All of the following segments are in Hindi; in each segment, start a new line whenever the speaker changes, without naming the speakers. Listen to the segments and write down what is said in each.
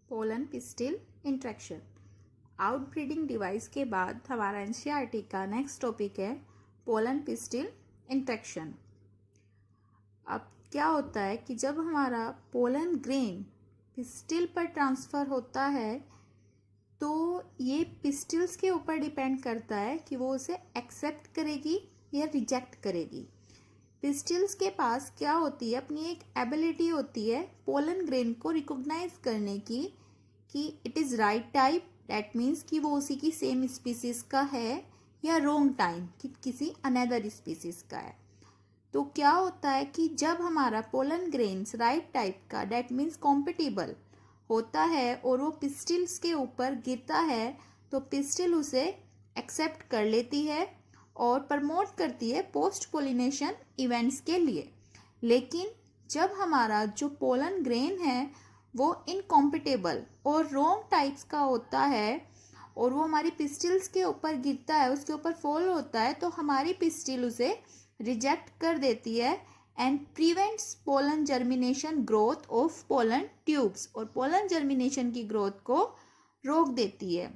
Pollen pistil interaction. Outbreeding device के बाद हमारा एनसीईआरटी का नेक्स्ट टॉपिक है पोलन पिस्टिल इंट्रैक्शन। अब क्या होता है कि जब हमारा पोलन ग्रेन पिस्टिल पर ट्रांसफ़र होता है तो ये पिस्टिल्स के ऊपर डिपेंड करता है कि वो उसे एक्सेप्ट करेगी या रिजेक्ट करेगी। पिस्टिल्स के पास क्या होती है, अपनी एक एबिलिटी होती है पोलन ग्रेन को रिकॉग्नाइज करने की कि it is right type, that means कि वो उसी की सेम स्पीसीज का है, या रोंग टाइम कि किसी अनदर स्पीसीज का है। तो क्या होता है कि जब हमारा पोलन ग्रेन्स राइट टाइप का, दैट मीन्स कॉम्पिटिबल होता है और वो पिस्टिल्स के ऊपर गिरता है तो पिस्टिल उसे एक्सेप्ट कर लेती है और प्रमोट करती है पोस्ट पोलिनेशन इवेंट्स के लिए। लेकिन जब हमारा जो पोलन ग्रेन है वो इनकॉम्पिटेबल और रोंग टाइप्स का होता है और वो हमारी पिस्टिल्स के ऊपर गिरता है, उसके ऊपर फॉल होता है, तो हमारी पिस्टिल उसे रिजेक्ट कर देती है and prevents pollen germination growth of pollen tubes, और पोलन जर्मिनेशन की ग्रोथ को रोक देती है।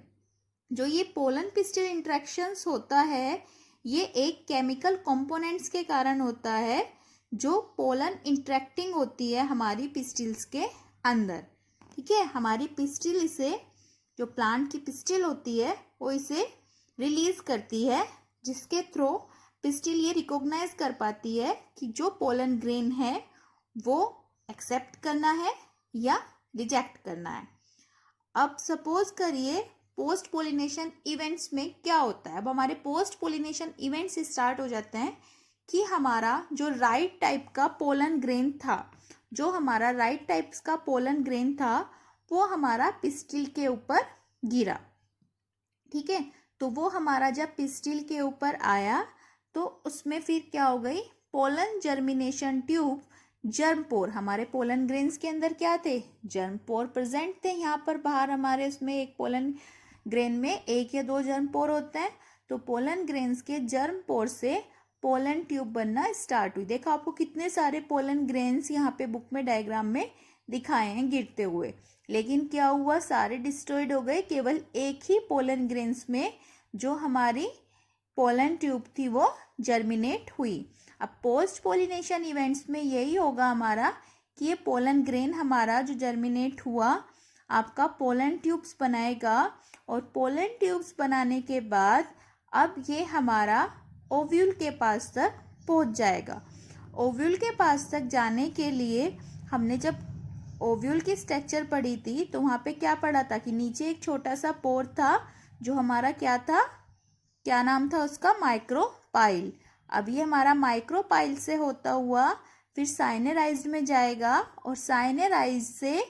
जो ये पोलन पिस्टिल इंट्रैक्शंस होता है ये एक केमिकल कंपोनेंट्स के कारण होता है जो पोलन इंट्रैक्टिंग होती है हमारी पिस्टिल्स के अंदर। ठीक है, हमारी पिस्टिल इसे, जो प्लांट की पिस्टिल होती है वो इसे रिलीज करती है, जिसके थ्रू पिस्टिल ये रिकॉग्नाइज कर पाती है कि जो पोलन ग्रेन है वो एक्सेप्ट करना है या रिजेक्ट करना है। अब सपोज करिए पोस्ट पोलिनेशन इवेंट्स में क्या होता है। अब हमारे पोस्ट पोलिनेशन इवेंट्स स्टार्ट हो जाते हैं कि हमारा जो राइट टाइप का पोलन ग्रेन था, जो हमारा राइट टाइप्स का पोलन ग्रेन था वो हमारा पिस्टिल के ऊपर गिरा। ठीक है, तो वो हमारा जब पिस्टिल के ऊपर आया तो उसमें फिर क्या हो गई, पोलन जर्मिनेशन ट्यूब, जर्म पोर, हमारे पोलन ग्रेन्स के अंदर क्या थे, जर्म पोर प्रेजेंट थे। यहाँ पर बाहर हमारे उसमें एक पोलन ग्रेन में एक या दो जर्म पोर होते हैं, तो पोलन ग्रेन्स के जर्म पोर से पोलन ट्यूब बनना स्टार्ट हुई। देखो आपको कितने सारे पोलन ग्रेन्स यहाँ पे बुक में डायग्राम में दिखाए हैं गिरते हुए, लेकिन क्या हुआ, सारे डिस्ट्रॉयड हो गए। केवल एक ही पोलन ग्रेन्स में जो हमारी पोलन ट्यूब थी वो जर्मिनेट हुई। अब पोस्ट पोलिनेशन इवेंट्स में यही होगा हमारा कि ये पोलन ग्रेन हमारा जो जर्मिनेट हुआ आपका पोलन ट्यूब्स बनाएगा, और पोलन ट्यूब्स बनाने के बाद अब ये हमारा ओव्यूल के पास तक पहुंच जाएगा। ओव्यूल के पास तक जाने के लिए हमने जब ओव्यूल की स्ट्रक्चर पढ़ी थी तो वहाँ पे क्या पढ़ा था कि नीचे एक छोटा सा पोर था जो हमारा क्या था, क्या नाम था उसका, माइक्रोपाइल। अब ये हमारा माइक्रोपाइल से होता हुआ फिर साइनेराइज्ड में जाएगा और साइनेराइज से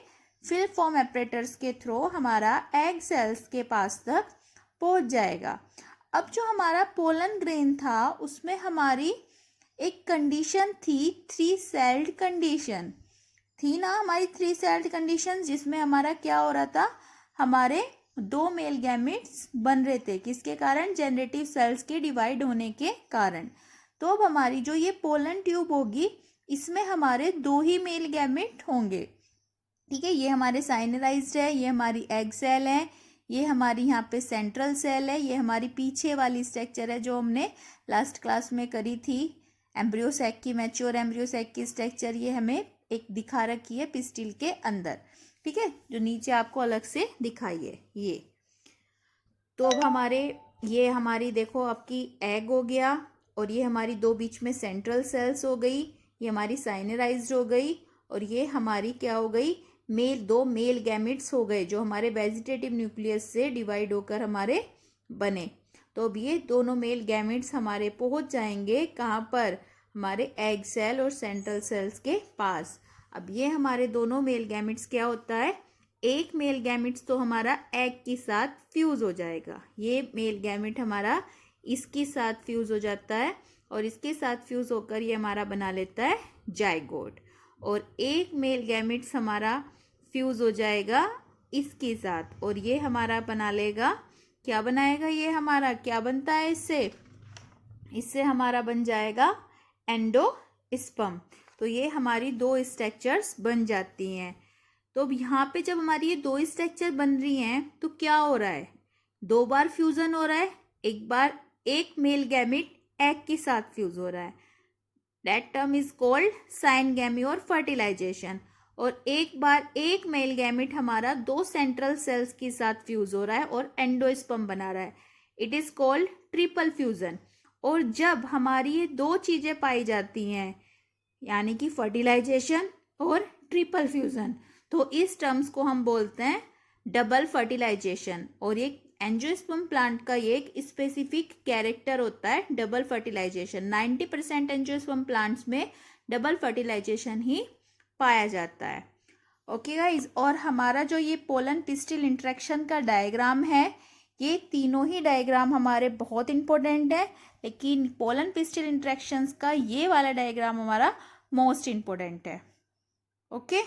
फिल फॉर्म एपरेटर्स के थ्रू हमारा एग सेल्स के पास तक पहुंच जाएगा। अब जो हमारा पोलन ग्रेन था उसमें हमारी एक कंडीशन थी, 3 सेल्ड कंडीशन थी ना, हमारी 3 सेल्ड कंडीशन, जिसमें हमारा क्या हो रहा था, हमारे 2 मेल गैमेट्स बन रहे थे, किसके कारण, जनरेटिव सेल्स के डिवाइड होने के कारण। तो अब हमारी जो ये पोलन ट्यूब होगी इसमें हमारे 2 ही मेल गैमेट होंगे। ठीक है, ये हमारे साइनराइज्ड है, ये हमारी एग सेल है, ये हमारी यहाँ पे सेंट्रल सेल है, ये हमारी पीछे वाली स्ट्रक्चर है जो हमने लास्ट क्लास में करी थी, एम्ब्रियो सैक की, मैच्योर एम्ब्रियो सैक की स्ट्रक्चर ये हमें एक दिखा रखी है पिस्टिल के अंदर। ठीक है, जो नीचे आपको अलग से दिखाई है ये। तो अब हमारे ये हमारी देखो आपकी एग हो गया, और ये हमारी 2 बीच में सेंट्रल सेल्स हो गई, ये हमारी साइनराइज्ड हो गई, और ये हमारी क्या हो गई, 2 मेल गैमेट्स हो गए जो हमारे वेजिटेटिव न्यूक्लियस से डिवाइड होकर हमारे बने। तो अब ये दोनों मेल गैमेट्स हमारे पहुंच जाएंगे कहाँ पर, हमारे एग सेल और सेंट्रल सेल्स के पास। अब ये हमारे दोनों मेल गैमेट्स क्या होता है, एक मेल गैमेट्स तो हमारा एग के साथ फ्यूज हो जाएगा, ये मेल गैमेट हमारा इसके साथ फ्यूज हो जाता है और इसके साथ फ्यूज होकर ये हमारा बना लेता है जाइगोट, और एक मेल गैमेट्स हमारा फ्यूज हो जाएगा इसके साथ और ये हमारा बना लेगा, क्या बनाएगा, ये हमारा क्या बनता है, इससे हमारा बन जाएगा एंडोस्पर्म। तो ये हमारी 2 स्ट्रक्चर्स बन जाती हैं। तो अब यहाँ पे जब हमारी ये दो स्ट्रक्चर बन रही हैं तो क्या हो रहा है, 2 बार फ्यूजन हो रहा है। एक बार एक मेल गैमिट एग के साथ फ्यूज हो रहा है, दैट टर्म इज कॉल्ड साइनगैमी और फर्टिलाइजेशन। और एक बार एक मेल गैमिट हमारा 2 सेंट्रल सेल्स के साथ फ्यूज हो रहा है और एंडोस्पर्म बना रहा है, it is called triple fusion. और जब हमारी ये 2 चीजें पाई जाती हैं, यानी कि फर्टिलाइजेशन और ट्रिपल फ्यूजन, तो इस टर्म्स को हम बोलते हैं डबल फर्टिलाइजेशन। और ये एंजियोस्पर्म प्लांट का ये एक स्पेसिफिक कैरेक्टर होता है, डबल फर्टिलाइजेशन। 90% एंजियोस्पर्म प्लांट्स में डबल फर्टिलाइजेशन ही पाया जाता है। ओके गाइज, और हमारा जो ये पोलन पिस्टिल इंटरेक्शन का डायग्राम है, ये तीनों ही डायग्राम हमारे बहुत इंपॉर्टेंट है, लेकिन पोलन पिस्टिल इंटरेक्शंस का ये वाला डायग्राम हमारा मोस्ट इंपॉर्टेंट है। ओके